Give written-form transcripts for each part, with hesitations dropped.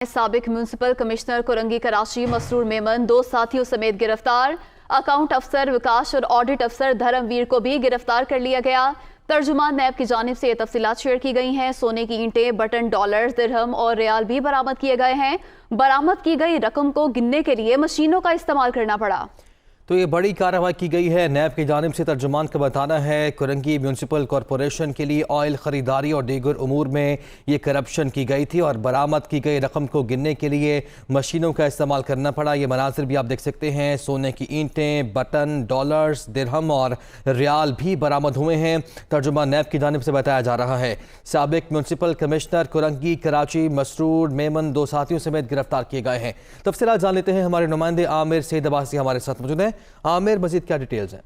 साबिक municipal commissioner Korangi Karachi Masroor Memon दो साथियों समेत गिरफ्तार। अकाउंट अफसर विकास और ऑडिट अफसर धर्मवीर को भी गिरफ्तार कर लिया गया। तर्जुमान नैब की जानिब से ये तफसीलात शेयर की गई हैं। सोने की ईंटें, बटन, डॉलर, दिरहम और रियाल भी बरामद किए गए हैं। बरामद की गई रकम को गिनने के लिए मशीनों का इस्तेमाल करना पड़ा। तो ये बड़ी कार्रवाई की गई है। नैब की जानिब से तर्जुमान का बताना है कुरंगी म्यूनसिपल कॉरपोरेशन के लिए ऑयल ख़रीदारी और दीगर उमूर में ये करप्शन की गई थी और बरामद की गई रकम को गिनने के लिए मशीनों का इस्तेमाल करना पड़ा। ये मनाजिर भी आप देख सकते हैं। सोने की ईंटें, बटन, डॉलर्स, दिरहम और रियाल भी बरामद हुए हैं। तर्जुमान नैब की जानिब से बताया जा रहा है साबिक म्यूनसिपल कमिश्नर कुरंगी कराची मसरूर मेमन दो साथियों समेत गिरफ्तार किए गए हैं। तफसीलात जान लेते हैं। हमारे नुमाइंदे आमिर सईद अब्बासी हमारे साथ मौजूद हैं। आमिर, मजीद क्या डिटेल्स हैं?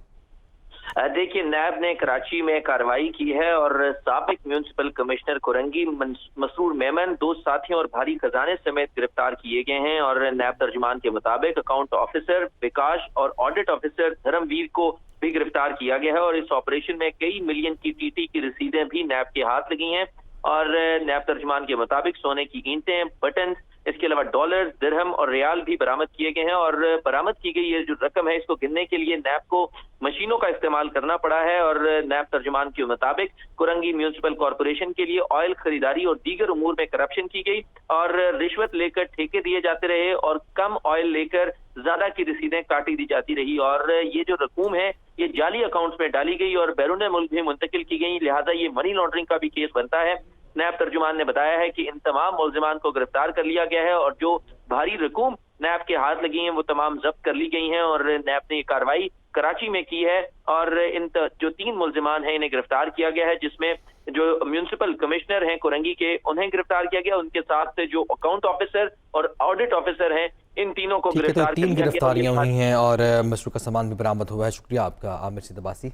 देखिए, नैब ने कराची में कार्रवाई की है और साबिक म्यूनिसिपल कमिश्नर कुरंगी मसरूर मेमन दो साथियों और भारी खजाने समेत गिरफ्तार किए गए हैं। और नैब तर्जुमान के मुताबिक अकाउंट ऑफिसर विकास और ऑडिट ऑफिसर धर्मवीर को भी गिरफ्तार किया गया है। और इस ऑपरेशन में कई मिलियन की टीटी की रसीदें भी नैब के हाथ लगी हैं। और नैब तर्जुमान के मुताबिक सोने की ईंटें, बटन, इसके अलावा डॉलर, दिरहम और रियाल भी बरामद किए गए हैं। और बरामद की गई ये जो रकम है, इसको गिनने के लिए नैब को मशीनों का इस्तेमाल करना पड़ा है। और नैब तर्जुमान के मुताबिक कुरंगी म्यूनिसिपल कॉरपोरेशन के लिए ऑयल खरीदारी और दीगर उमूर में करप्शन की गई और रिश्वत लेकर ठेके दिए जाते रहे और कम ऑयल लेकर ज्यादा की रसीदें काटी दी जाती रही। और ये जो रकूम है, ये जाली अकाउंट्स में डाली गई और बैरून मुल्क भी मुंतकिल की गई। लिहाजा ये मनी लॉन्ड्रिंग का भी केस बनता है। नैब तर्जुमान ने बताया है कि इन तमाम मुल्जिमान को गिरफ्तार कर लिया गया है और जो भारी रकूम नैब के हाथ लगी हैं वो तमाम जब्त कर ली गई हैं। और नैब ने ये कार्रवाई कराची में की है और इन जो 3 मुल्जिमान हैं इन्हें गिरफ्तार किया गया है, जिसमें जो म्यूनिसिपल कमिश्नर हैं कुरंगी के, उन्हें गिरफ्तार किया गया। उनके साथ जो अकाउंट ऑफिसर और ऑडिट ऑफिसर हैं, इन तीनों को गिरफ्तार तो 3 गिरफ्तारियां हुई हैं और मसरूका सामान भी बरामद हुआ है। शुक्रिया आपका आमिर सईद अब्बासी।